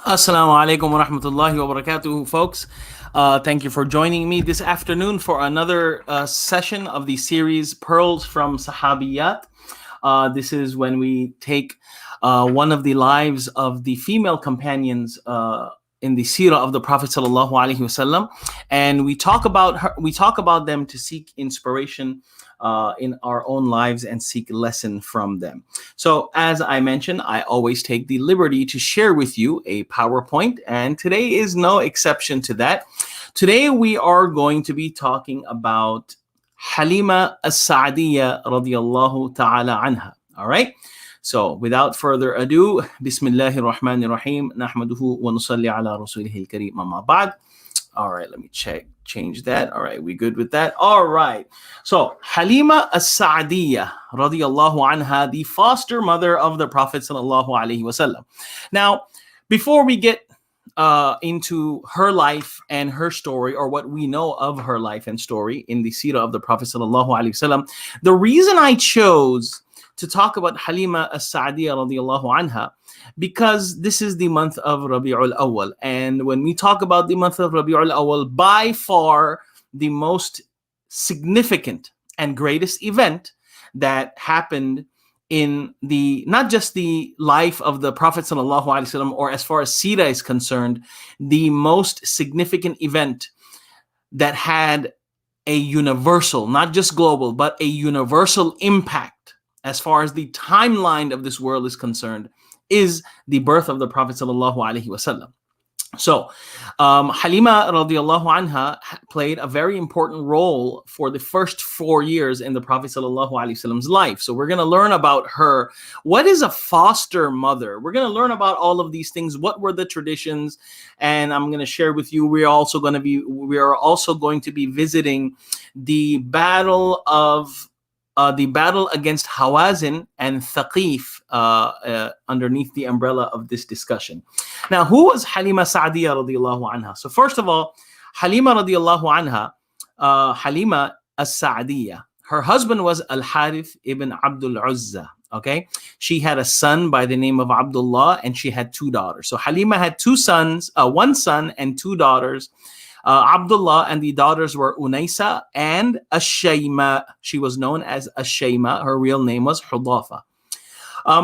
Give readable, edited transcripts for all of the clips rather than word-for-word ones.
Assalamu alaikum wa rahmatullahi wa barakatuhu, folks. Thank you for joining me this afternoon for another session of the series Pearls from Sahabiyat. This is when we take one of the lives of the female companions in the seerah of the Prophet Sallallahu Alaihi Wasallam, and we talk about her. We talk about them to seek inspiration in our own lives and seek lesson from them. So, as I mentioned, I always take the liberty to share with you a PowerPoint, and today is no exception to that. Today we are going to be talking about Halimah Al-Sa'diyah radiyallahu ta'ala anha. All right. So, without further ado, Bismillahir Rahmanir Rahim, Nahmaduhu wa nusalli ala rasulihil kareem, amma ba'd. All right, let me change that. All right, we good with that? All right. So, Halimah Al-Sa'diyah radiyallahu anha, the foster mother of the Prophet sallallahu alaihi wasallam. Now, before we get into her life and her story, or what we know of her life and story in the seerah of the Prophet sallallahu alaihi wasallam, the reason I chose to talk about Halimah Al-Sa'diyah radiyallahu anha, because this is the month of Rabi'ul Awwal. And when we talk about the month of Rabi'ul Awwal, by far the most significant and greatest event that happened in the, not just the life of the Prophet sallallahu alaihi wasallam, or as far as seerah is concerned, the most significant event that had a universal, not just global, but a universal impact as far as the timeline of this world is concerned, is the birth of the Prophet sallallahu alaihi wasallam. So, Halima radiallahu anha played a very important role for the first 4 years in the Prophet sallallahu alaihi wasallam's life. So, we're going to learn about her. What is a foster mother? We're going to learn about all of these things. What were the traditions? And I'm going to share with you. We are also going to be visiting the battle against Hawazin and Thaqif underneath the umbrella of this discussion. Now, who was Halimah Sa'diyah radiyallahu anha? So first of all, Halima radiyallahu anha, Halimah Al-Sa'diyah, her husband was Al-Harith ibn Abdul Uzza. Okay, she had a son by the name of Abdullah, and she had 2 daughters. So Halima had 2 sons, 1 son and 2 daughters. Abdullah, and the daughters were Unaysa and Ash-Shayma. She was known as Ash-Shayma. Her real name was Hudafa.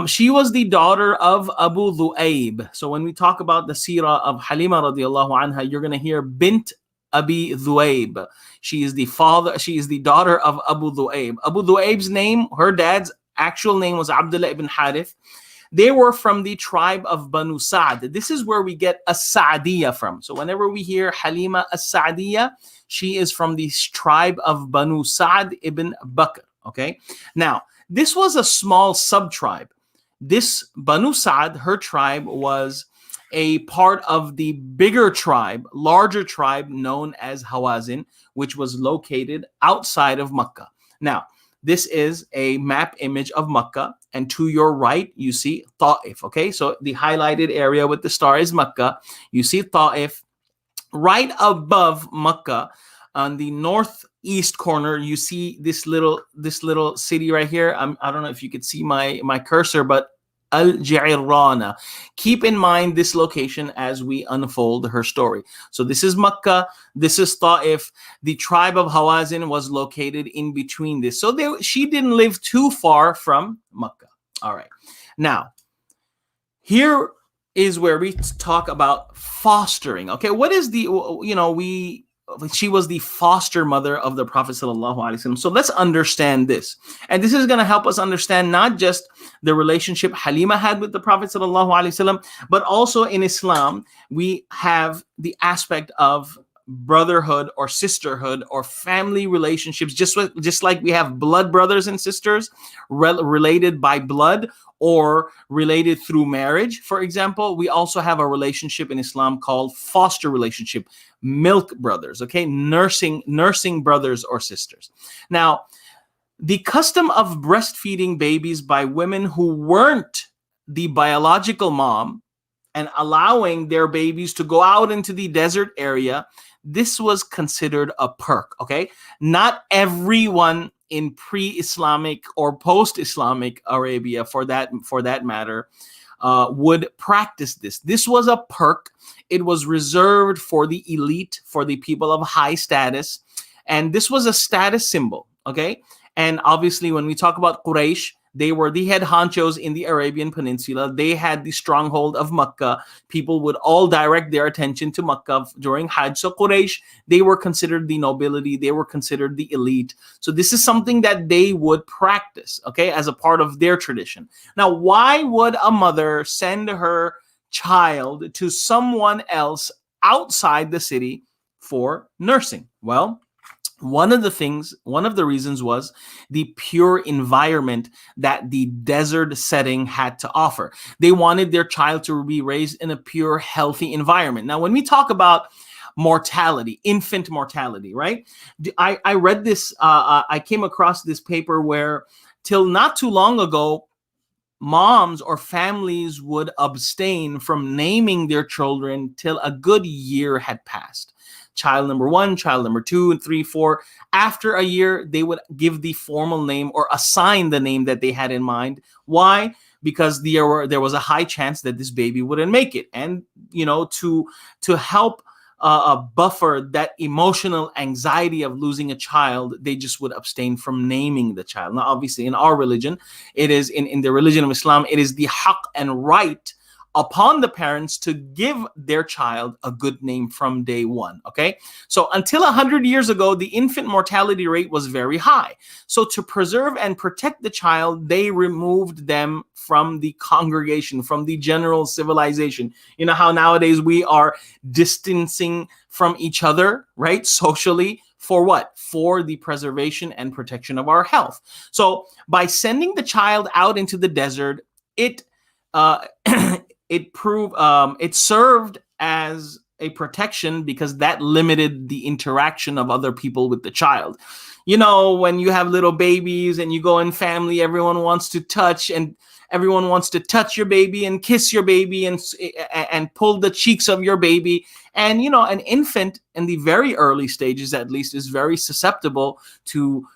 She was the daughter of Abu Dhu'ayb. So when we talk about the seerah of Halima radiallahu anha, you're going to hear Bint Abi Dhu'ayb. She is the daughter of Abu Dhu'ayb. Abu Dhu'ayb's name, her dad's actual name was Abdullah ibn Harith. They were from the tribe of Banu Sa'd. This is where we get As-Sa'diyah from. So whenever we hear Halimah As-Sa'diyah, she is from the tribe of Banu Sa'd ibn Bakr. Okay. Now, this was a small sub-tribe. This Banu Sa'd, her tribe, was a part of the bigger tribe, larger tribe known as Hawazin, which was located outside of Makkah. Now, this is a map image of Makkah, and to your right, you see Ta'if. Okay, so the highlighted area with the star is Makkah. You see Ta'if. Right above Makkah, on the northeast corner, you see this little city right here. I don't know if you could see my cursor, but Al-Ji'irana. Keep in mind this location as we unfold her story. So this is Makkah, this is Ta'if. The tribe of Hawazin was located in between this. So she didn't live too far from Makkah. All right. Now, here is where we talk about fostering. Okay, what is she was the foster mother of the Prophet Sallallahu Alaihi Wasallam. So let's understand this. And this is going to help us understand not just the relationship Halima had with the Prophet Sallallahu Alaihi Wasallam, but also in Islam, we have the aspect of brotherhood or sisterhood or family relationships, just like we have blood brothers and sisters related by blood or related through marriage. For example, we also have a relationship in Islam called foster relationship, milk brothers, okay, nursing brothers or sisters. Now, the custom of breastfeeding babies by women who weren't the biological mom and allowing their babies to go out into the desert area, this was considered a perk, okay? Not everyone in pre-Islamic or post-Islamic Arabia, for that matter, would practice this. This was a perk. It was reserved for the elite, for the people of high status. And this was a status symbol, okay? And obviously, when we talk about Quraysh, they were the head honchos in the Arabian Peninsula. They had the stronghold of Makkah. People would all direct their attention to Makkah during Hajj. So Quraysh, they were considered the nobility. They were considered the elite. So this is something that they would practice, okay, as a part of their tradition. Now, why would a mother send her child to someone else outside the city for nursing? Well, one of the reasons was the pure environment that the desert setting had to offer. They wanted their child to be raised in a pure, healthy environment. Now, when we talk about mortality, infant mortality, right? I read this, I came across this paper where till not too long ago, moms or families would abstain from naming their children till a good year had passed. Child number 1, child number 2, and 3, 4. After a year, they would give the formal name or assign the name that they had in mind. Why? Because there was a high chance that this baby wouldn't make it. And, to help buffer that emotional anxiety of losing a child, they just would abstain from naming the child. Now, obviously, in our religion, it is in the religion of Islam, it is the haqq and right upon the parents to give their child a good name from day one, okay? So until 100 years ago, the infant mortality rate was very high. So to preserve and protect the child, they removed them from the congregation, from the general civilization. You know how nowadays we are distancing from each other, right? Socially. For what? For the preservation and protection of our health. So by sending the child out into the desert, it served as a protection because that limited the interaction of other people with the child. When you have little babies and you go in family, everyone wants to touch your baby and kiss your baby and pull the cheeks of your baby. And, an infant in the very early stages, at least, is very susceptible to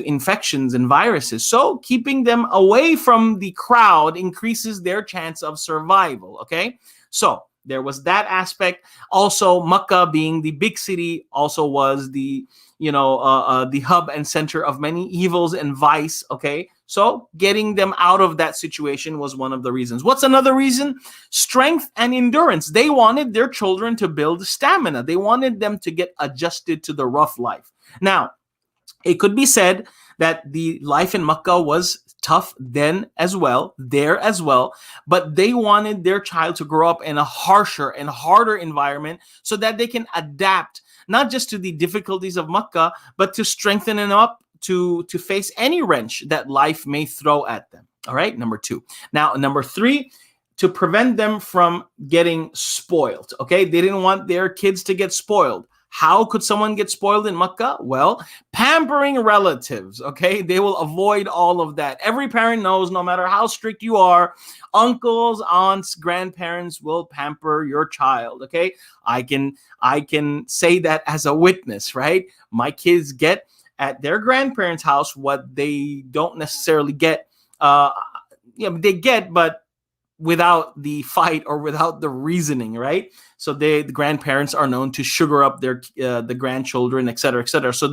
infections and viruses. So keeping them away from the crowd increases their chance of survival. Okay. So there was that aspect. Also, Makkah being the big city also was the hub and center of many evils and vice. Okay. So getting them out of that situation was one of the reasons. What's another reason? Strength and endurance. They wanted their children to build stamina. They wanted them to get adjusted to the rough life. Now, it could be said that the life in Makkah was tough there as well, but they wanted their child to grow up in a harsher and harder environment so that they can adapt not just to the difficulties of Makkah, but to strengthen them up to face any wrench that life may throw at them. All right, number 2. Now, number 3, to prevent them from getting spoiled. Okay, they didn't want their kids to get spoiled. How could someone get spoiled in Makkah? Well, pampering relatives, okay? They will avoid all of that. Every parent knows no matter how strict you are, uncles, aunts, grandparents will pamper your child, okay? I can say that as a witness, right? My kids get at their grandparents' house what they don't necessarily get. They get, but without the fight or without the reasoning, right? So the grandparents are known to sugar up their the grandchildren, et cetera, et cetera. So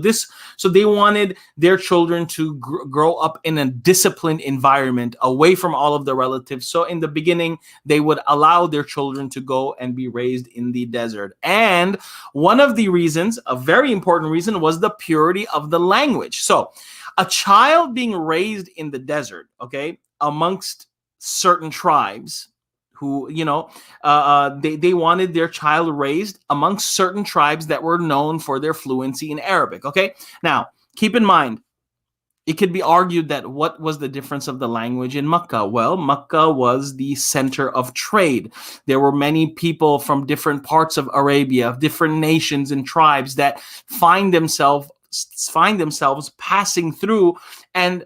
they wanted their children to grow up in a disciplined environment away from all of the relatives. So in the beginning, they would allow their children to go and be raised in the desert. And one of the reasons, a very important reason, was the purity of the language. So a child being raised in the desert, okay, amongst certain tribes who, they wanted their child raised amongst certain tribes that were known for their fluency in Arabic. Okay. Now, keep in mind, it could be argued that what was the difference of the language in Makkah? Well, Makkah was the center of trade. There were many people from different parts of Arabia, different nations and tribes that find themselves passing through, and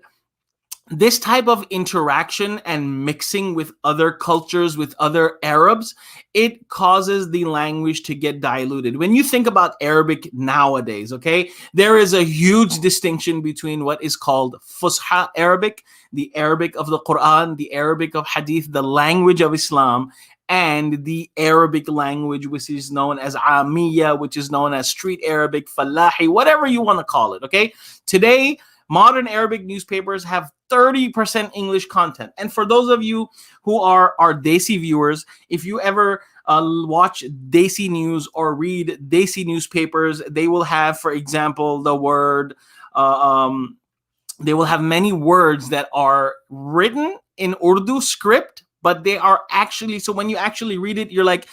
this type of interaction and mixing with other cultures, with other Arabs, it causes the language to get diluted. When you think about Arabic nowadays, okay, there is a huge distinction between what is called Fusha Arabic, the Arabic of the Quran, the Arabic of Hadith, the language of Islam, and the Arabic language, which is known as Amiya, which is known as Street Arabic, Fallahi, whatever you want to call it, okay? Today, modern Arabic newspapers have 30% English content. And for those of you who are Desi viewers, if you ever watch Desi news or read Desi newspapers, they will have, for example, the word, they will have many words that are written in Urdu script, but they are actually, so when you actually read it, you're like,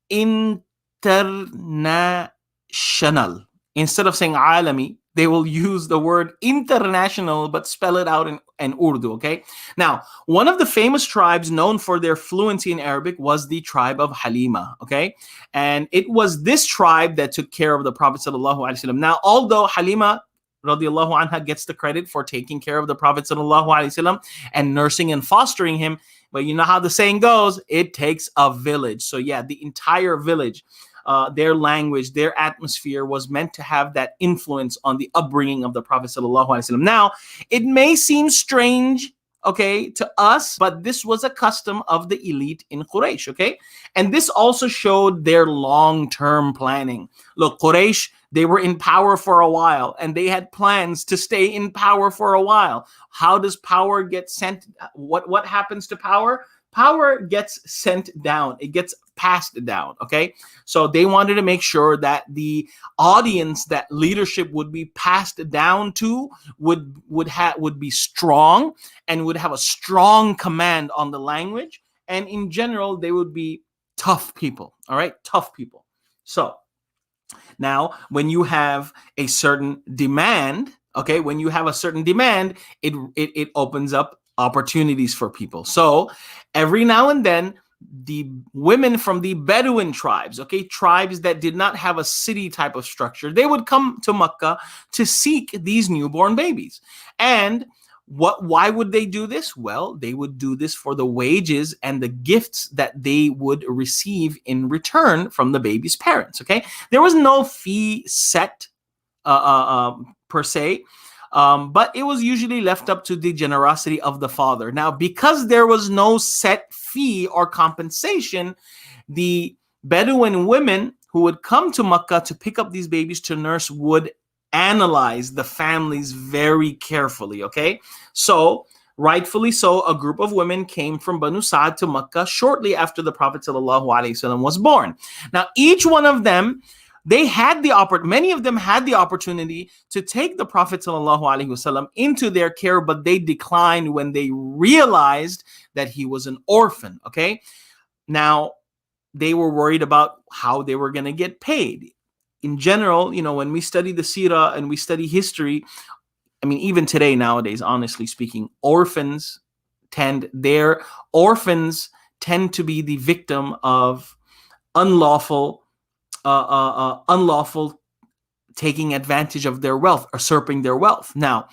international. Instead of saying alami, they will use the word international, but spell it out in Urdu, okay? Now, one of the famous tribes known for their fluency in Arabic was the tribe of Halima, okay? And it was this tribe that took care of the Prophet Sallallahu Alaihi Wasallam. Now, although Halima radiallahu anha gets the credit for taking care of the Prophet Sallallahu Alaihi Wasallam and nursing and fostering him, but you know how the saying goes, it takes a village. So yeah, the entire village, their language, their atmosphere was meant to have that influence on the upbringing of the Prophet Sallallahu Alaihi Wasallam. Now, it may seem strange, okay, to us, but this was a custom of the elite in Quraysh, okay? And this also showed their long-term planning. Look, Quraysh, they were in power for a while, and they had plans to stay in power for a while. How does power get sent? What happens to power? Power gets sent down. It gets passed down, okay? So they wanted to make sure that the audience that leadership would be passed down to would be strong and would have a strong command on the language. And in general, they would be tough people, all right? Tough people. So now, when you have a certain demand, okay, when you have a certain demand, it opens up opportunities for people. So every now and then, the women from the Bedouin tribes, okay, tribes that did not have a city type of structure, they would come to Mecca to seek these newborn babies. And why would they do this? Well, they would do this for the wages and the gifts that they would receive in return from the baby's parents, okay? There was no fee set per se, but it was usually left up to the generosity of the father. Now, because there was no set fee or compensation, the Bedouin women who would come to Mecca to pick up these babies to nurse would analyze the families very carefully, okay? So, rightfully so, a group of women came from Banu Sa'd to Mecca shortly after the Prophet ﷺ was born. Now, each one of them, many of them had the opportunity to take the Prophet ﷺ into their care, but they declined when they realized that he was an orphan, okay? Now, they were worried about how they were going to get paid. In general, you know, when we study the seerah and we study history, I mean, even today, nowadays, honestly speaking, orphans tend to be the victim of unlawful taking advantage of their wealth, usurping their wealth. Now,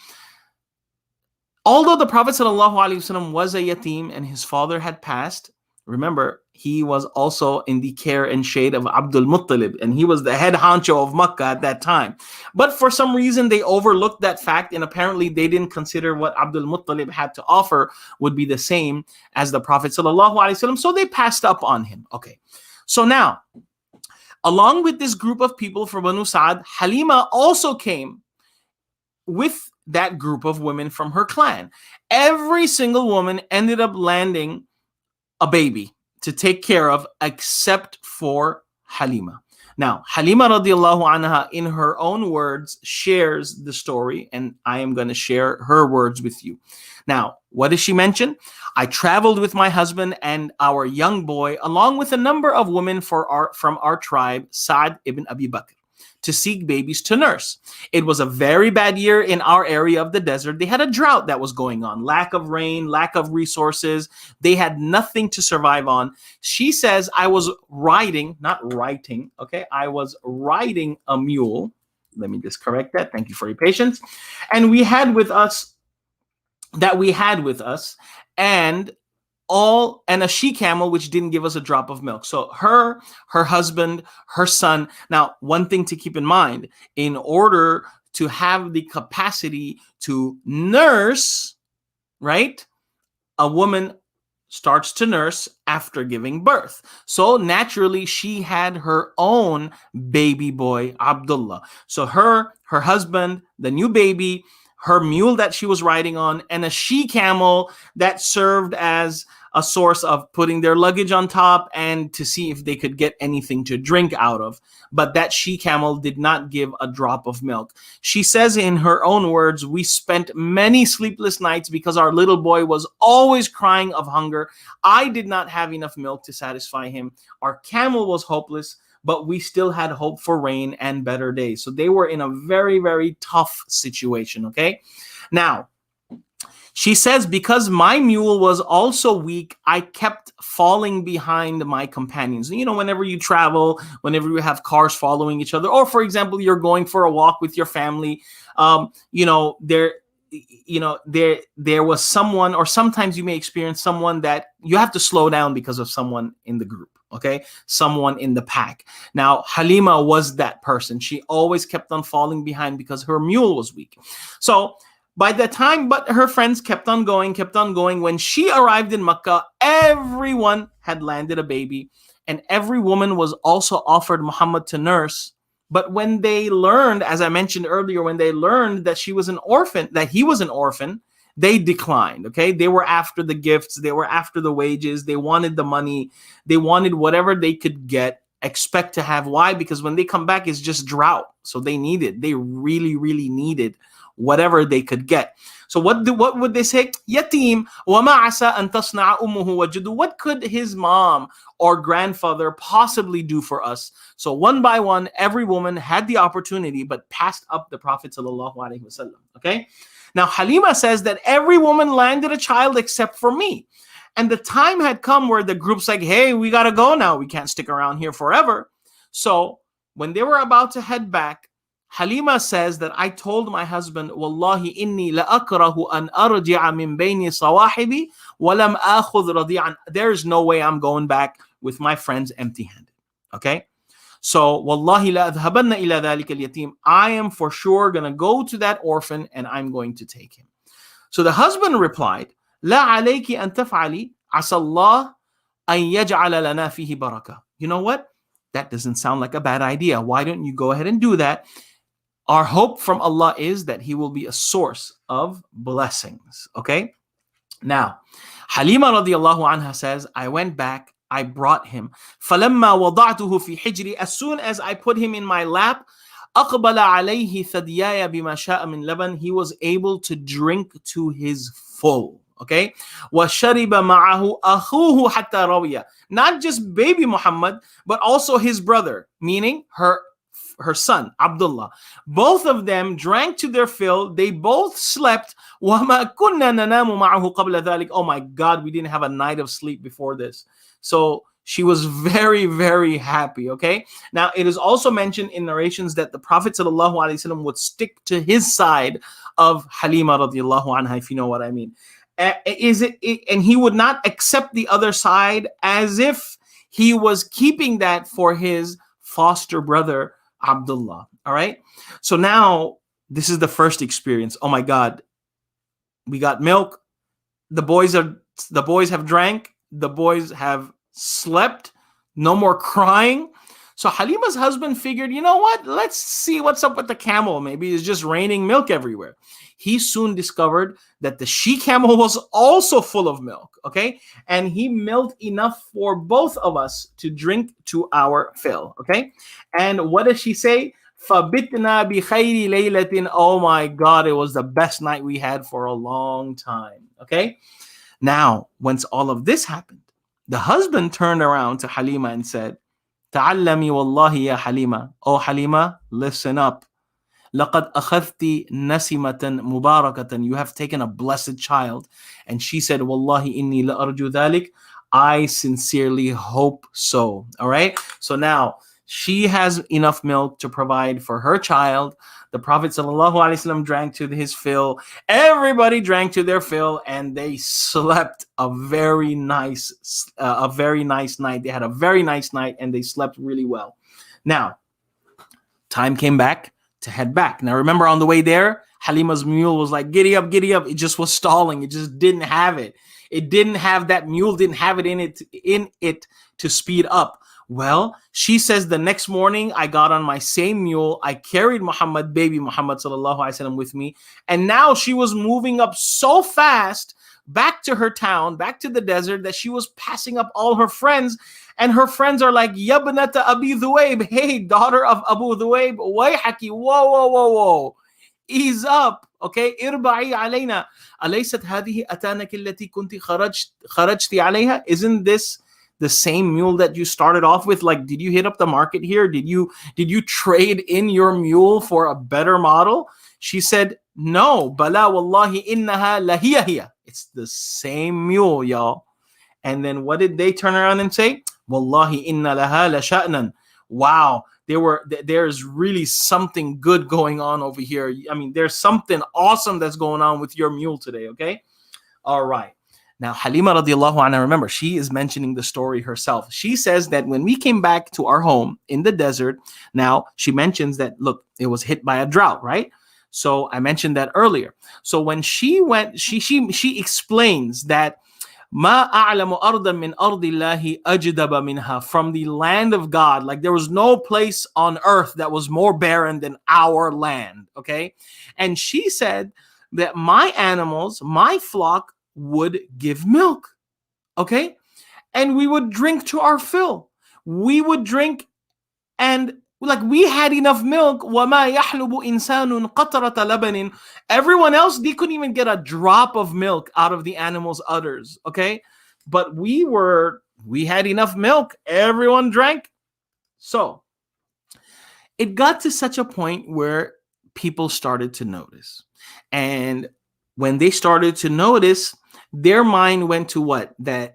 although the Prophet ﷺ was a yatim and his father had passed, remember, he was also in the care and shade of Abdul Muttalib, and he was the head honcho of Makkah at that time. But for some reason, they overlooked that fact, and apparently they didn't consider what Abdul Muttalib had to offer would be the same as the Prophet ﷺ, so they passed up on him. Okay, so now, along with this group of people from Banu Sa'd, Halima also came with that group of women from her clan. Every single woman ended up landing a baby to take care of, except for Halima. Now, Halima radiallahu anha, in her own words, shares the story, and I am going to share her words with you. Now, what does she mention? I traveled with my husband and our young boy, along with a number of women from our tribe, Sa'd ibn Abi Bakr, to seek babies to nurse. It was a very bad year in our area of the desert. They had a drought that was going on, lack of rain, lack of resources. They had nothing to survive on. She says, I was riding a mule. Let me just correct that. Thank you for your patience. And we had with us that we had with us, and a she camel which didn't give us a drop of milk. So her husband, her son. Now, one thing to keep in mind, in order to have the capacity to nurse, right, a woman starts to nurse after giving birth. So naturally, she had her own baby boy, Abdullah. So her husband, the new baby, her mule that she was riding on, and a she camel that served as a source of putting their luggage on top and to see if they could get anything to drink out of. But that she camel did not give a drop of milk. She says in her own words, "We spent many sleepless nights because our little boy was always crying of hunger. I did not have enough milk to satisfy him. Our camel was hopeless, but we still had hope for rain and better days." So they were in a very, very tough situation, okay? Now, she says, because my mule was also weak, I kept falling behind my companions. You know, whenever you travel, whenever you have cars following each other, or for example, you're going for a walk with your family, there was someone, or sometimes you may experience someone that you have to slow down because of someone in the group. Okay, someone in the pack. Now, Halima was that person. She always kept on falling behind because her mule was weak. So by the time, but her friends kept on going. When she arrived in Makkah, everyone had landed a baby, and every woman was also offered Muhammad to nurse. But when they learned, as I mentioned earlier, when they learned that he was an orphan, they declined. Okay, they were after the gifts, they were after the wages, they wanted the money, they wanted whatever they could get, expect to have. Why? Because when they come back, it's just drought. So they really, really needed whatever they could get. So what would they say? Yatim, وَمَا عَسَىٰ أَن تَصْنَعَ أُمُّهُ وَجُدُ. What could his mom or grandfather possibly do for us? So one by one, every woman had the opportunity, but passed up the Prophet Sallallahu Alaihi Wasallam. Okay. Now Halima says that every woman landed a child except for me. And the time had come where the group's like, hey, we got to go now. We can't stick around here forever. So when they were about to head back, Halima says that I told my husband, Wallahi inni la'akrahu an arji'a min bayni sawahibi wa lam akhudh radi'an. There's no way I'm going back with my friends empty-handed. Okay? So, Wallahi la adhabanna ila dhalika al-yatim. I am for sure going to go to that orphan and I'm going to take him. So the husband replied, La alayki an taf'ali asallah an yaj'ala lana fihi baraka. You know what? That doesn't sound like a bad idea. Why don't you go ahead and do that? Our hope from Allah is that He will be a source of blessings. Okay? Now, Halima radiallahu anha says, I went back, I brought him. فَلَمَّا وَضَعْتُهُ فِي حِجْرِي. As soon as I put him in my lap, أَقْبَلَ عَلَيْهِ ثَدْيَايَ بِمَا شَاءَ مِنْ لَبَنٍ. He was able to drink to his full. Okay? وَشَرِبَ مَعَهُ أَخُوهُ حَتَّى رَوِيَ. Not just baby Muhammad, but also his brother, meaning her son, Abdullah. Both of them drank to their fill. They both slept. وَمَا كُنَّا نَنَامُ مَعَهُ قَبْلَ ذَلِكَ. Oh my God, we didn't have a night of sleep before this. So she was very, very happy. Okay. Now it is also mentioned in narrations that the Prophet ﷺ would stick to his side of Halima radiallahu anha, if you know what I mean. And he would not accept the other side as if he was keeping that for his foster brother Abdullah. All right. So now this is the first experience. Oh my God. We got milk. The boys have drank. The boys have slept. No more crying. So Halima's husband figured, you know what? Let's see what's up with the camel. Maybe it's just raining milk everywhere. He soon discovered that the she camel was also full of milk. Okay. And he milked enough for both of us to drink to our fill. Okay. And what does she say? فَبِتْنَا بِخَيْرِ لَيْلَةٍ. Oh my God, it was the best night we had for a long time. Okay. Now, once all of this happened, the husband turned around to Halima and said, Ta'allami wallahi ya Halima. Oh Halima, listen up. لَقَدْ أَخَذْتِ نَسِمَةً مُبَارَكَةً. You have taken a blessed child. And she said, Wallahi inni la arju dhalik. I sincerely hope so. All right. So now She has enough milk to provide for her child. The Prophet ﷺ drank to his fill. Everybody drank to their fill, and they slept a very nice night. They had a very nice night, and they slept really well. Now, time came back to head back. Now, remember, on the way there, Halima's mule was like, giddy up, giddy up. It just was stalling. It just didn't have it. It didn't have that mule, didn't have it in it to speed up. Well, she says the next morning, I got on my same mule. I carried Muhammad, baby Muhammad sallallahu alaihi wasallam, with me. And now she was moving up so fast back to her town, back to the desert, that she was passing up all her friends. And her friends are like, Yabnata Abi Dhuwaib, hey, daughter of Abu Dhuwaib, wayhaki, whoa. Ease up, okay? Irba'i alayna. Alaysat hadihi atanak allati kunti kharajti alayha? Isn't this the same mule that you started off with? Like, did you hit up the market here? Did you trade in your mule for a better model? She said, no. Bala wallahi innaha lahiya hiya. It's the same mule, y'all. And then what did they turn around and say? Wallahi inna laha la sha'nan. Wow, there's really something good going on over here. I mean, there's something awesome that's going on with your mule today, okay? All right. Now, Halima radiallahu anha, remember, she is mentioning the story herself. She says that when we came back to our home in the desert, now she mentions that, look, it was hit by a drought, right? So I mentioned that earlier. So when she went, she explains that Ma a'lamu ardan min ardillahi ajdaba minha, from the land of God, like there was no place on earth that was more barren than our land, okay? And she said that my animals, my flock, would give milk, okay? And we would drink to our fill. We would drink, and like we had enough milk. وَمَا يَحْلُبُ إِنسَانٌ قَطْرَةَ لَبَنٍ. Everyone else, they couldn't even get a drop of milk out of the animal's udders, okay? But we had enough milk. Everyone drank. So it got to such a point where people started to notice. And when they started to notice, their mind went to what? That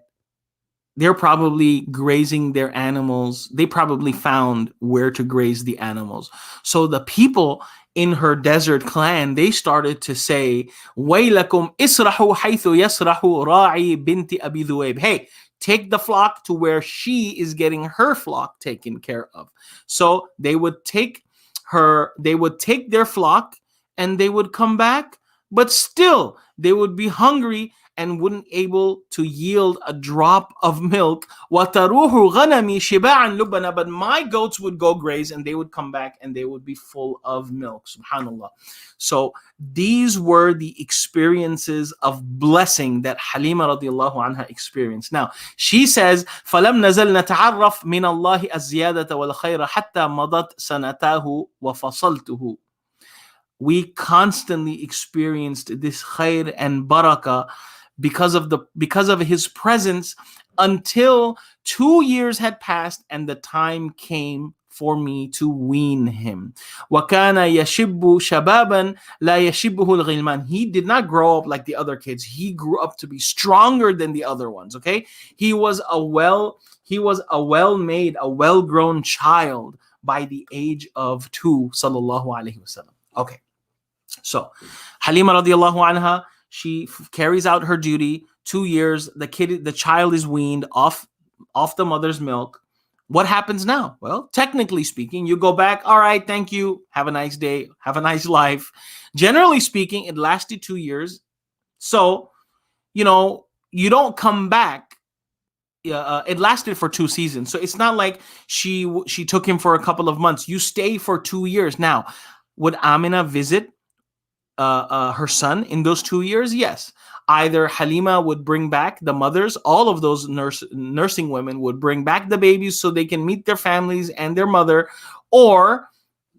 they're probably grazing their animals. They probably found where to graze the animals. So the people in her desert clan, they started to say, وَيْلَكُمْ إِسْرَحُوا حَيْثُ يَسْرَحُ رَاعِي بِنْتِ أَبِي ذُوَيْبٍ. Hey, take the flock to where she is getting her flock taken care of. So they would take their flock and they would come back, but still they would be hungry and wouldn't able to yield a drop of milk. وَتَرُوحُ غَنَمِي شِبَاعًا لُبَنًا. But my goats would go graze and they would come back and they would be full of milk. Subhanallah. So these were the experiences of blessing that Halima radiallahu anha experienced. Now, she says, فَلَمْ نَزَلْ نَتَعَرَّفْ مِنَ اللَّهِ الزِّيَادَةَ وَالْخَيْرَ حَتَّى مَضَتْ سَنَتَاهُ وَفَصَلْتُهُ. We constantly experienced this khair and barakah because of his presence, until 2 years had passed and the time came for me to wean him. وَكَانَ يَشِبُّ شَبَابًا لَا يَشِبُّهُ الْغِلْمَانِ. He did not grow up like the other kids. He grew up to be stronger than the other ones, okay? He was a well-made, a well-grown child by the age of 2, sallallahu alaihi wasallam. Okay. So Halima radiallahu anha, she carries out her duty. 2 years, the child is weaned off the mother's milk. What happens now? Well, technically speaking, you go back. All right, thank you. Have a nice day. Have a nice life. Generally speaking, it lasted 2 years. So, you don't come back. It lasted for 2 seasons. So it's not like she took him for a couple of months. You stay for 2 years. Now, would Amina visit her son in those 2 years? Yes. Either Halima would bring back the mothers, all of those nursing women would bring back the babies so they can meet their families and their mother, or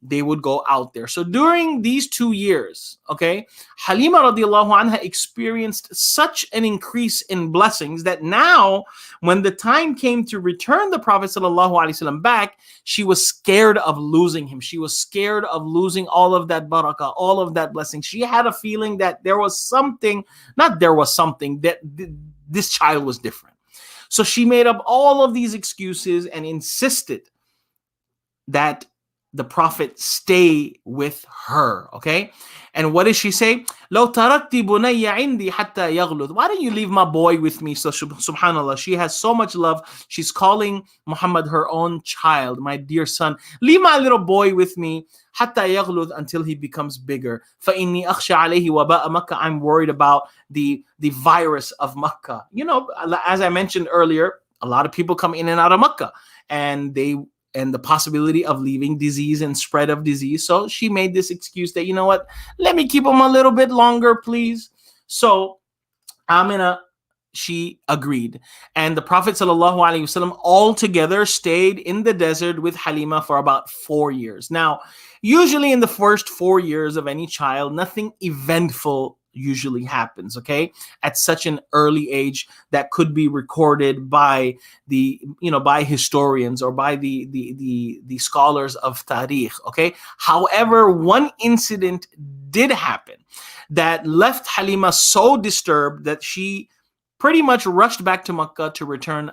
they would go out there. So during these 2 years, okay, Halima radiallahu anha experienced such an increase in blessings that now, when the time came to return the Prophet sallallahu alaihi wasallam back, she was scared of losing him. She was scared of losing all of that barakah, all of that blessing. She had a feeling that that this child was different. So she made up all of these excuses and insisted that the Prophet stay with her. Okay, and what does she say? لو تركت بني عندي حتى يغلظ. Why don't you leave my boy with me? So subhanallah, she has so much love. She's calling Muhammad her own child, my dear son. Leave my little boy with me حتى يغلظ, until he becomes bigger. فإني أخشى عليه وباء مكة. I'm worried about the virus of Makkah. You know, as I mentioned earlier, a lot of people come in and out of Makkah, and the possibility of leaving disease and spread of disease. So she made this excuse that, you know what, let me keep him a little bit longer, please. So Amina, she agreed. And the Prophet ﷺ altogether stayed in the desert with Halima for about 4 years. Now, usually in the first 4 years of any child, nothing eventful usually happens, okay, at such an early age that could be recorded by by historians or by the scholars of tariq, okay. However, one incident did happen that left Halima so disturbed that she pretty much rushed back to Makkah to return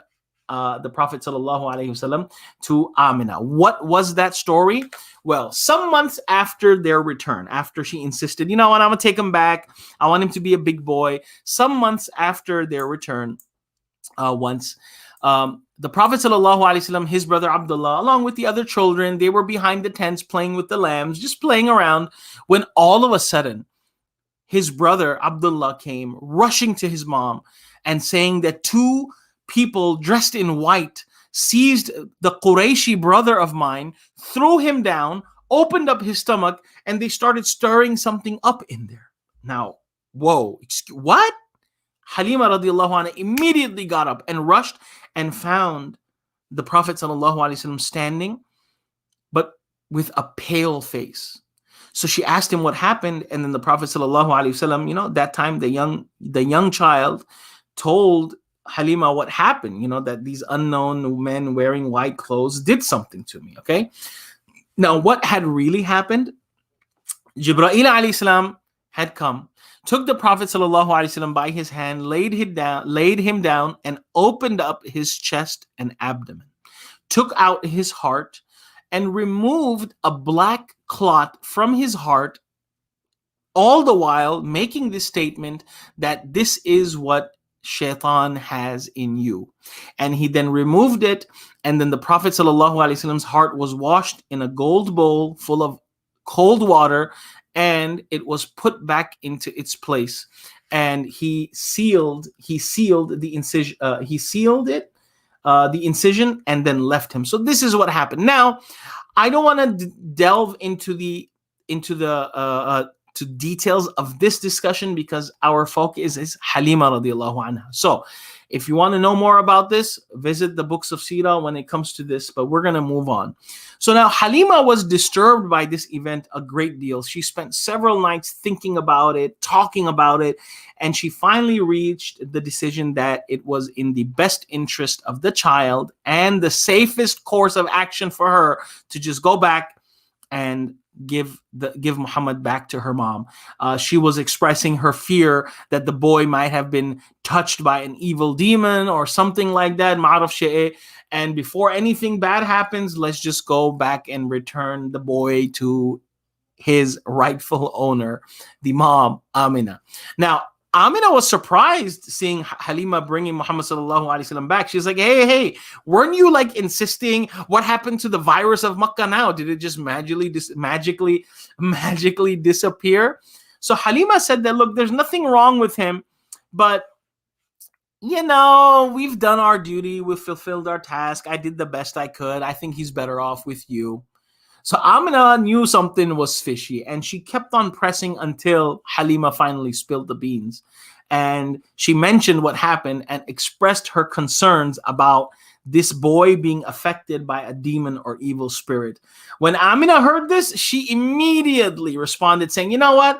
the Prophet ﷺ to Amina. What was that story? Well, some months after their return, after she insisted, you know what, I'm going to take him back. I want him to be a big boy. Some months after their return, the Prophet ﷺ, his brother Abdullah, along with the other children, they were behind the tents playing with the lambs, just playing around, when all of a sudden, his brother Abdullah came rushing to his mom and saying that two people dressed in white seized the Qurayshi brother of mine, threw him down, opened up his stomach, and they started stirring something up in there. Now, whoa, what? Halima radiallahu anha immediately got up and rushed and found the Prophet sallallahu alaihi wasallam standing, but with a pale face. So she asked him what happened, and then the Prophet sallallahu alaihi wasallam, that time the young child told Halima what happened, that these unknown men wearing white clothes did something to me, okay? Now, what had really happened? Jibreel alayhi salam had come, took the Prophet sallallahu alaihi wasallam by his hand, laid him down, and opened up his chest and abdomen, took out his heart, and removed a black clot from his heart, all the while making this statement that this is what Shaitan has in you. And he then removed it, and then the Prophet ﷺ's heart was washed in a gold bowl full of cold water, and it was put back into its place. And he sealed the incision. The incision, and then left him. So this is what happened. Now, I don't want to delve into the to details of this discussion because our focus is Halima radiallahu anha. So if you want to know more about this, visit the books of Sirah when it comes to this, but we're going to move on. So now Halima was disturbed by this event a great deal. She spent several nights thinking about it, talking about it, and she finally reached the decision that it was in the best interest of the child and the safest course of action for her to just go back and give Muhammad back to her mom. She was expressing her fear that the boy might have been touched by an evil demon or something like that. Ma'araf shay'e. And before anything bad happens, let's just go back and return the boy to his rightful owner, the mom, Amina. Now, Amina was surprised seeing Halima bringing Muhammad sallallahu alaihi wasallam back. She's like, hey, weren't you like insisting? What happened to the virus of Makkah now? Did it just magically disappear? So Halima said that, look, there's nothing wrong with him, but we've done our duty. We've fulfilled our task. I did the best I could. I think he's better off with you. So Amina knew something was fishy, and she kept on pressing until Halima finally spilled the beans. And she mentioned what happened and expressed her concerns about this boy being affected by a demon or evil spirit. When Amina heard this, she immediately responded saying, you know what?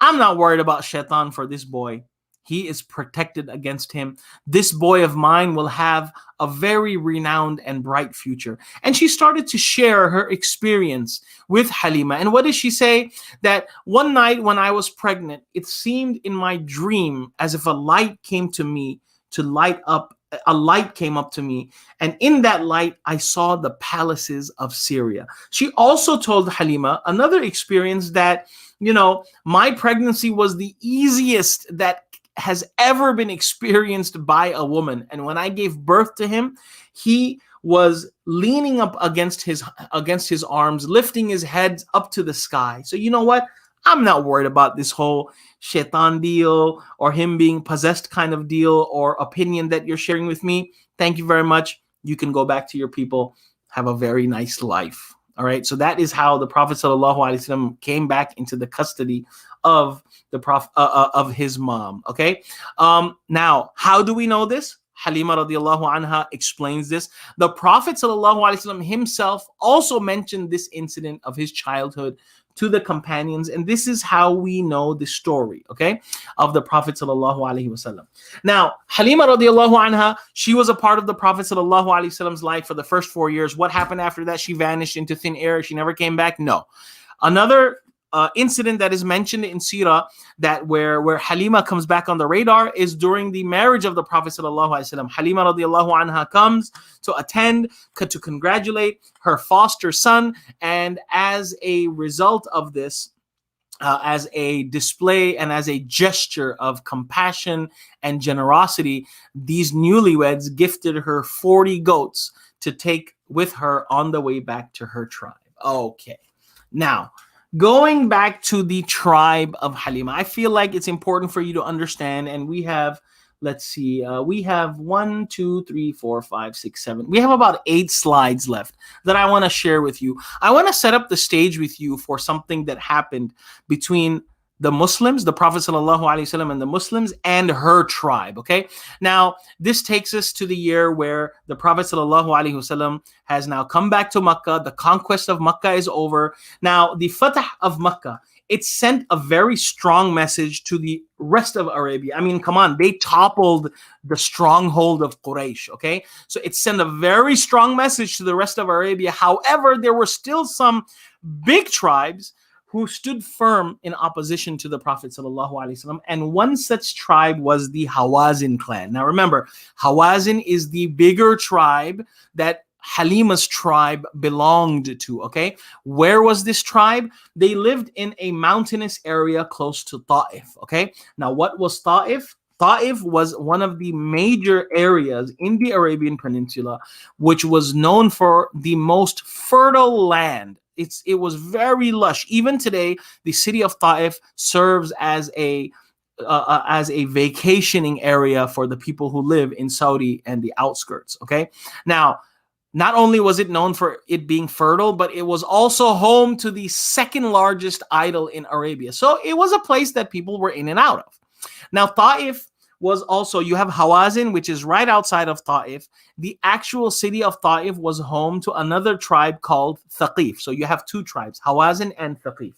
I'm not worried about Shaitan for this boy. He is protected against him. This boy of mine will have a very renowned and bright future. And she started to share her experience with Halima. And what did she say? That one night when I was pregnant, it seemed in my dream as if a light came to me to light up a light came up to me, and in that light I saw the palaces of Syria. She also told Halima another experience, that, you know, my pregnancy was the easiest that has ever been experienced by a woman, and when I gave birth to him, he was leaning up against his arms, lifting his head up to the sky. So you know what? I'm not worried about this whole shaitan deal or him being possessed kind of deal or opinion that you're sharing with me. Thank you very much. You can go back to your people. Have a very nice life. All right. So that is how the Prophet ﷺ came back into the custody of the Prophet of his mom. Okay. Now, how do we know this? Halima radiallahu anha explains this. The Prophet ﷺ himself also mentioned this incident of his childhood to the companions, and this is how we know the story, okay, of the Prophet ﷺ. Now, Halima radiallahu anha, she was a part of the Prophet ﷺ's life for the first 4 years. What happened after that? She vanished into thin air. She never came back? No. Another incident that is mentioned in Sirah, that where Halima comes back on the radar, is during the marriage of the Prophet ﷺ. Halima radiallahu anha comes to attend, to congratulate her foster son, and as a result of this, as a display and as a gesture of compassion and generosity, these newlyweds gifted her 40 goats to take with her on the way back to her tribe. Okay, now, going back to the tribe of Halima, I feel like it's important for you to understand, and we have, let's see, we have 1, 2, 3, 4, 5, 6, 7. We have about 8 slides left that I want to share with you. I want to set up the stage with you for something that happened between the Muslims, the Prophet ﷺ and the Muslims, and her tribe, okay? Now, this takes us to the year where the Prophet ﷺ has now come back to Makkah. The conquest of Makkah is over. Now, the Fatah of Makkah, it sent a very strong message to the rest of Arabia. I mean, come on, they toppled the stronghold of Quraysh, okay? So it sent a very strong message to the rest of Arabia. However, there were still some big tribes who stood firm in opposition to the Prophet ﷺ, and one such tribe was the Hawazin clan. Now remember, Hawazin is the bigger tribe that Halima's tribe belonged to, okay? Where was this tribe? They lived in a mountainous area close to Ta'if, okay? Now what was Ta'if? Ta'if was one of the major areas in the Arabian Peninsula, which was known for the most fertile land. It was very lush. Even today, the city of Ta'if serves as a vacationing area for the people who live in Saudi and the outskirts. Okay, now not only was it known for it being fertile, but it was also home to the second largest idol in Arabia. So it was a place that people were in and out of. Now Ta'if was also, you have Hawazin, which is right outside of Ta'if. The actual city of Ta'if was home to another tribe called Thaqif. So you have 2 tribes, Hawazin and Thaqif.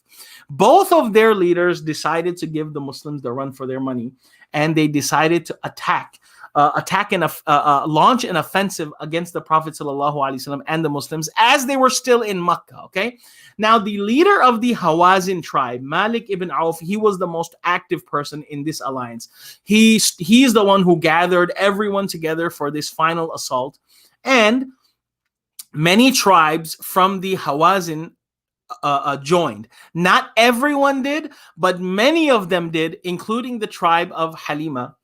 Both of their leaders decided to give the Muslims the run for their money, and they decided to launch an offensive against the Prophet ﷺ and the Muslims as they were still in Makkah. Okay, now the leader of the Hawazin tribe, Malik ibn Auf, he was the most active person in this alliance. He's the one who gathered everyone together for this final assault, and many tribes from the Hawazin joined. Not everyone did, but many of them did, including the tribe of Halima.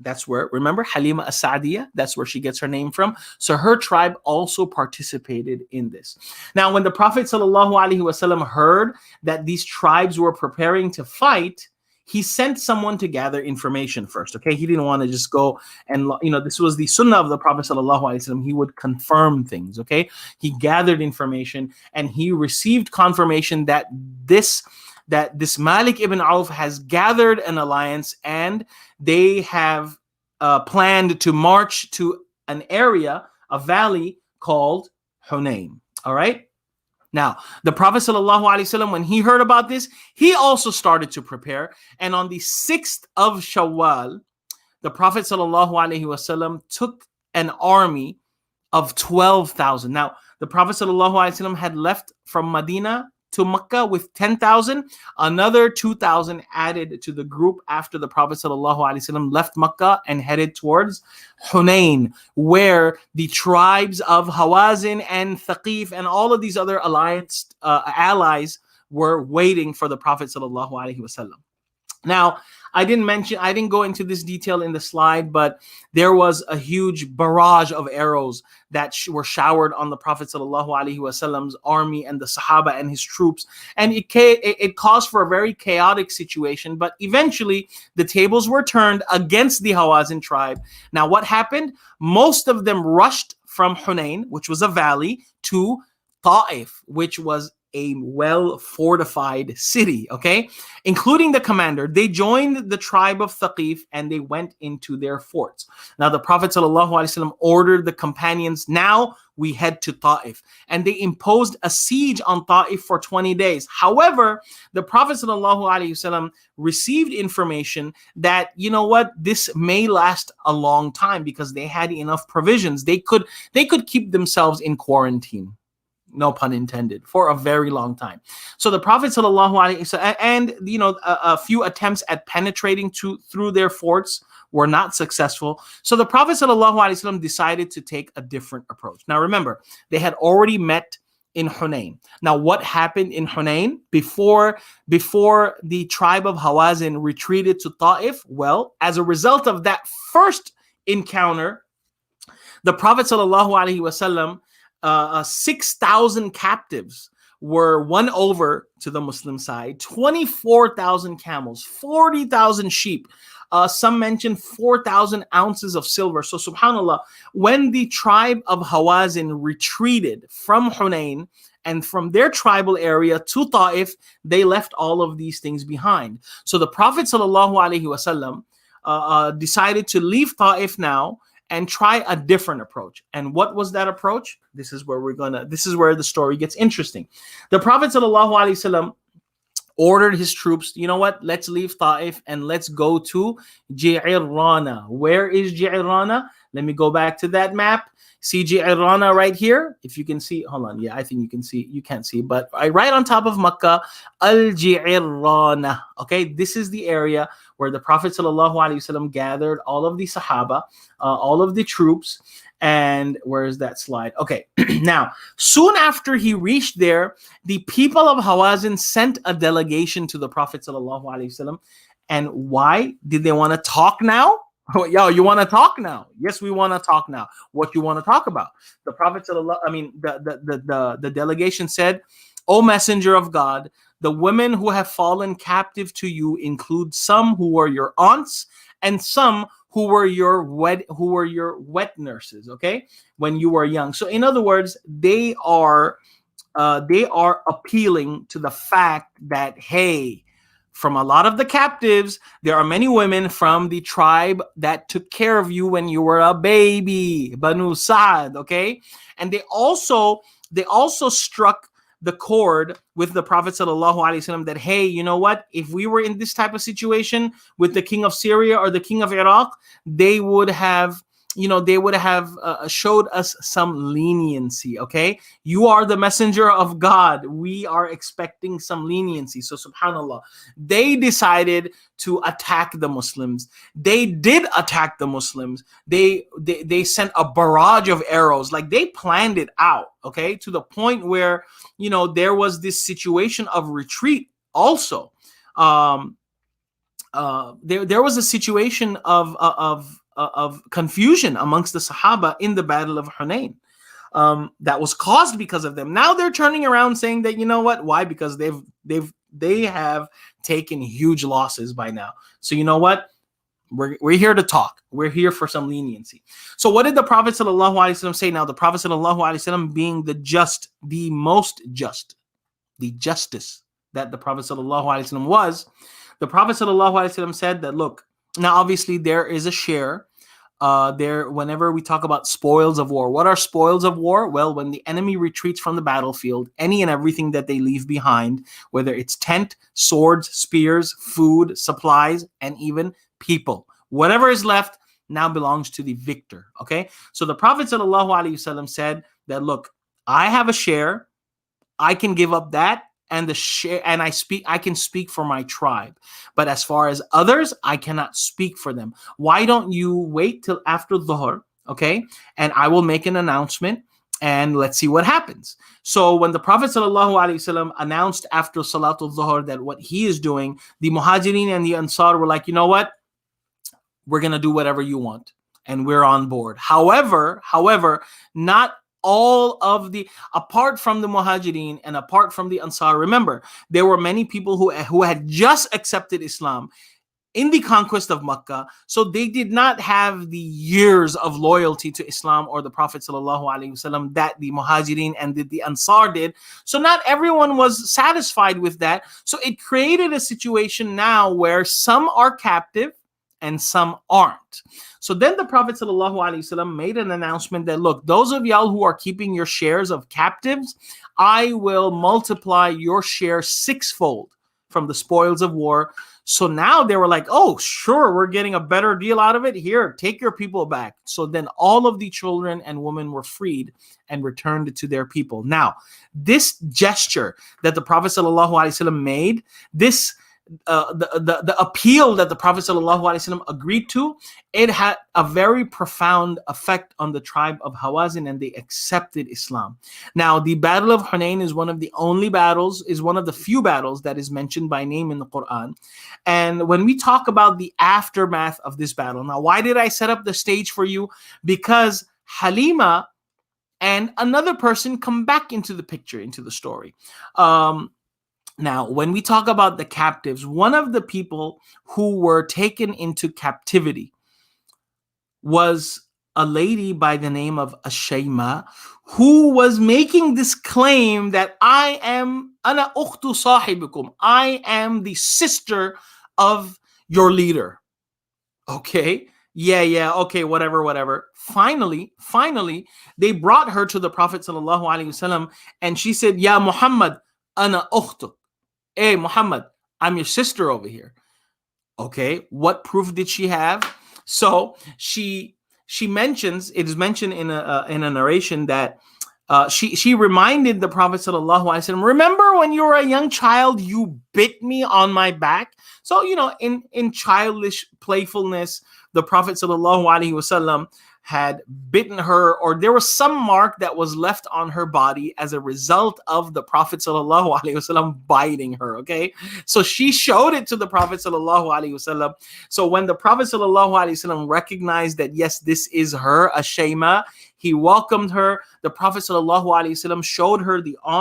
That's where, remember, Halimah Al-Sa'diyah, that's where she gets her name from. So her tribe also participated in this. Now, when the Prophet ﷺ heard that these tribes were preparing to fight, he sent someone to gather information first, okay? He didn't want to just go and, this was the sunnah of the Prophet ﷺ. He would confirm things, okay? He gathered information, and he received confirmation that this Malik ibn Auf has gathered an alliance, and they have planned to march to an area, a valley called Hunayn. All right. Now, the Prophet ﷺ, when he heard about this, he also started to prepare. And on the 6th of Shawwal, the Prophet ﷺ took an army of 12,000. Now, the Prophet ﷺ had left from Medina to Mecca with 10,000. Another 2,000 added to the group after the Prophet ﷺ left Mecca and headed towards Hunain, where the tribes of Hawazin and Thaqif and all of these other allies were waiting for the Prophet ﷺ. Now, I didn't go into this detail in the slide, but there was a huge barrage of arrows that were showered on the Prophet ﷺ's army and the Sahaba and his troops. And it caused for a very chaotic situation, but eventually the tables were turned against the Hawazin tribe. Now, what happened? Most of them rushed from Hunain, which was a valley, to Ta'if, which was a well-fortified city, okay? Including the commander. They joined the tribe of Thaqif and they went into their forts. Now, the Prophet ﷺ ordered the companions, now we head to Ta'if. And they imposed a siege on Ta'if for 20 days. However, the Prophet ﷺ received information that, you know what, this may last a long time because they had enough provisions. They could keep themselves in quarantine, no pun intended, for a very long time. So the Prophet ﷺ, and a few attempts at penetrating through their forts were not successful. So the Prophet ﷺ decided to take a different approach. Now remember, they had already met in Hunain. Now what happened in Hunain before the tribe of Hawazin retreated to Ta'if? Well, as a result of that first encounter, the Prophet ﷺ 6,000 captives were won over to the Muslim side, 24,000 camels, 40,000 sheep. Some mention 4,000 ounces of silver. So subhanAllah, when the tribe of Hawazin retreated from Hunain and from their tribal area to Ta'if, they left all of these things behind. So the Prophet ﷺ decided to leave Ta'if now and try a different approach. And what was that approach? This is where the story gets interesting. The Prophet ﷺ ordered his troops, you know what, let's leave Ta'if and let's go to Ji'irrana. Where is Ji'irrana? Let me go back to that map. See Ji'irrana right here? If you can see, hold on. Yeah, I think you can see. You can't see, but right on top of Makkah, Al-Ji'irrana. Okay, this is the area where the Prophet ﷺ gathered all of the Sahaba, all of the troops. And where is that slide? Okay, now, soon after he reached there, the people of Hawazin sent a delegation to the Prophet ﷺ. And why did they want to talk now? Yo, you want to talk now? Yes, we want to talk now. What you want to talk about? The Prophet the delegation said, "O Messenger of God, the women who have fallen captive to you include some who were your aunts and some who were your wet nurses, okay, when you were young." So in other words, they are appealing to the fact that, hey, from a lot of the captives, there are many women from the tribe that took care of you when you were a baby, Banu Sa'd, okay? And they also struck the chord with the Prophet ﷺ that, hey, you know what? If we were in this type of situation with the king of Syria or the king of Iraq, they would have showed us some leniency, okay? You are the messenger of God. We are expecting some leniency. So subhanAllah, they decided to attack the Muslims. They did attack the Muslims. They sent a barrage of arrows. Like, they planned it out, okay? To the point where, there was this situation of retreat also. There was a situation of confusion amongst the Sahaba in the Battle of Hunain that was caused because of them. Now they're turning around saying that, you know what? Why? Because they have taken huge losses by now. So you know what? We're here to talk. We're here for some leniency. So what did the Prophet ﷺ say? Now the Prophet ﷺ, being the most just, the justice that the Prophet ﷺ was, the Prophet ﷺ said that, look, now obviously there is a share there whenever we talk about spoils of war. What are spoils of war? Well, when the enemy retreats from the battlefield, any and everything that they leave behind, whether it's tent, swords, spears, food, supplies, and even people, whatever is left now belongs to the victor, okay? So the Prophet ﷺ said that, look, I have a share, I can give up that, and the share, and I can speak for my tribe. But as far as others, I cannot speak for them. Why don't you wait till after Dhuhr, okay? And I will make an announcement and let's see what happens. So when the Prophet ﷺ announced after Salatul Dhuhr that what he is doing, the Muhajirin and the Ansar were like, you know what? We're going to do whatever you want. And we're on board. However, not all of the, apart from the Muhajirin and apart from the Ansar, remember, there were many people who had just accepted Islam in the conquest of Makkah, so they did not have the years of loyalty to Islam or the Prophet ﷺ that the Muhajirin and the Ansar did. So not everyone was satisfied with that. So it created a situation now where some are captive and some aren't. So then the Prophet ﷺ made an announcement that, look, those of y'all who are keeping your shares of captives, I will multiply your share sixfold from the spoils of war. So now they were like, oh, sure, we're getting a better deal out of it. Here, take your people back. So then all of the children and women were freed and returned to their people. Now, this gesture that the Prophet ﷺ made, this the appeal that the Prophet ﷺ agreed to, it had a very profound effect on the tribe of Hawazin, and they accepted Islam. Now, the Battle of Hunain is one of the few battles that is mentioned by name in the Quran. And when we talk about the aftermath of this battle, now, why did I set up the stage for you? Because Halima and another person come back into the picture, into the story. Now, when we talk about the captives, one of the people who were taken into captivity was a lady by the name of Ashayma, who was making this claim that I am ana ukhtu sahibikum, I am the sister of your leader. Okay, okay, whatever. Finally, they brought her to the Prophet ﷺ, and she said, Ya Muhammad, ana ukhtuk. Hey, Muhammad, I'm your sister over here. Okay, what proof did she have? So she mentions, it is mentioned in a narration that she reminded the Prophet ﷺ, remember when you were a young child, you bit me on my back? So, in childish playfulness, the Prophet ﷺ had bitten her, or there was some mark that was left on her body as a result of the Prophet ﷺ biting her, okay? So she showed it to the Prophet ﷺ. So when the Prophet ﷺ recognized that, yes, this is her, Ashayma, he welcomed her. The Prophet ﷺ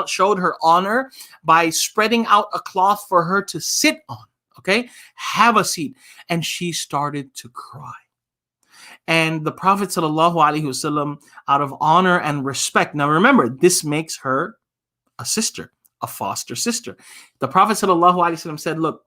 showed her honor by spreading out a cloth for her to sit on, okay? Have a seat. And she started to cry. And the Prophet ﷺ, out of honor and respect, now remember, this makes her a sister, a foster sister. The Prophet ﷺ said, look,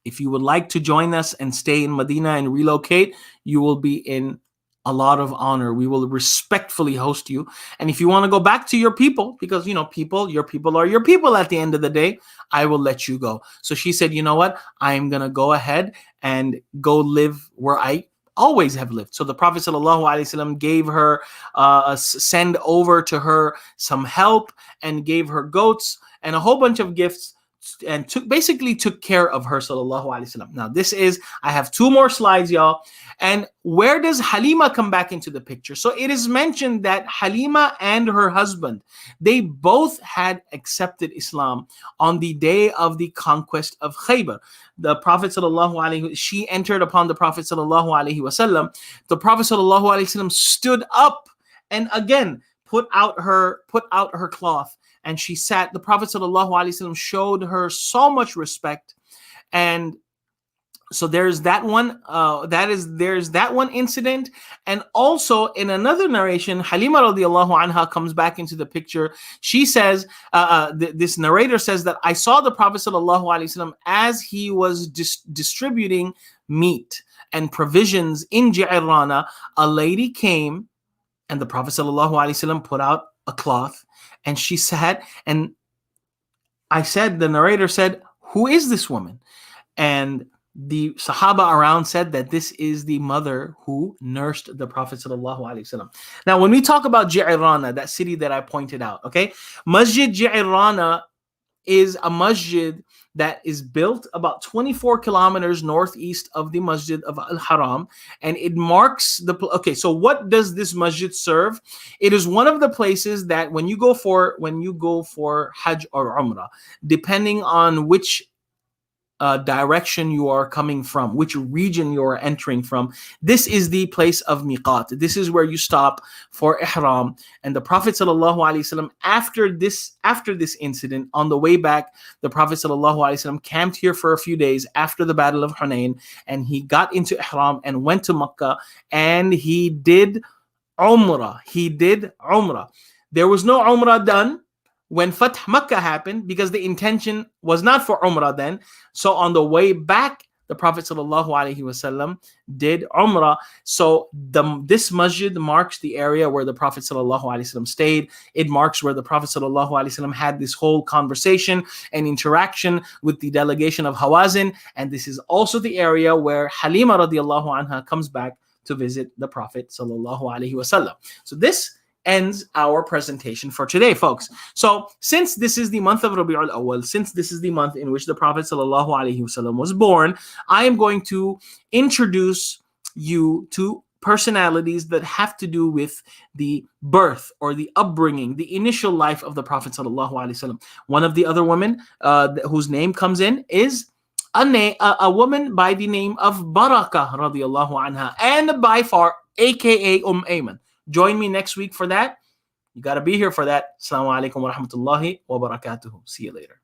if you would like to join us and stay in Medina and relocate, you will be in a lot of honor. We will respectfully host you. And if you want to go back to your people, because, your people are your people at the end of the day, I will let you go. So she said, you know what? I'm going to go ahead and go live where I always have lived. So the Prophet ﷺ gave her, send over to her some help and gave her goats and a whole bunch of gifts, and basically took care of her, Sallallahu Alaihi Wasallam. Now I have two more slides, y'all. And where does Halima come back into the picture? So it is mentioned that Halima and her husband, they both had accepted Islam on the day of the conquest of Khaybar. The Prophet she entered upon the Prophet Sallallahu Alaihi Wasallam. The Prophet Sallallahu Alaihi Wasallam stood up and again put out her cloth, and she sat. The Prophet ﷺ showed her so much respect. And so there's that one. There's that one incident. And also in another narration, Halima radiallahu anha comes back into the picture. She says, this narrator says that I saw the Prophet ﷺ as he was distributing meat and provisions in Ji'irana. A lady came, and the Prophet ﷺ put out a cloth, and she sat, and the narrator said, who is this woman? And the Sahaba around said that this is the mother who nursed the Prophet ﷺ. Now, when we talk about Ji'irana, that city that I pointed out, okay, Masjid Ji'irana is a masjid that is built about 24 kilometers northeast of the Masjid of Al-Haram, and it marks the okay. So what does this masjid serve? It is one of the places that when you go for Hajj or Umrah, depending on which direction you are coming from, which region you are entering from, this is the place of miqat. This is where you stop for ihram. And the Prophet ﷺ, after this incident, on the way back, the Prophet ﷺ camped here for a few days after the Battle of Hunain, and he got into ihram and went to Makkah, and he did umrah. There was no umrah done when Fath Makkah happened, because the intention was not for Umrah then. So on the way back, the Prophet ﷺ did Umrah. So this masjid marks the area where the Prophet ﷺ stayed. It marks where the Prophet ﷺ had this whole conversation and interaction with the delegation of Hawazin. And this is also the area where Halima radiallahu anha comes back to visit the Prophet ﷺ. So this ends our presentation for today, folks. So since this is the month of Rabi'ul Awwal, since this is the month in which the Prophet ﷺ was born, I am going to introduce you to personalities that have to do with the birth or the upbringing, the initial life of the Prophet ﷺ. One of the other women whose name comes in is a woman by the name of Barakah radiallahu anha, and by far aka Ayman. Join me next week for that. You got to be here for that. Assalamu alaikum wa rahmatullahi wa barakatuhu. See you later.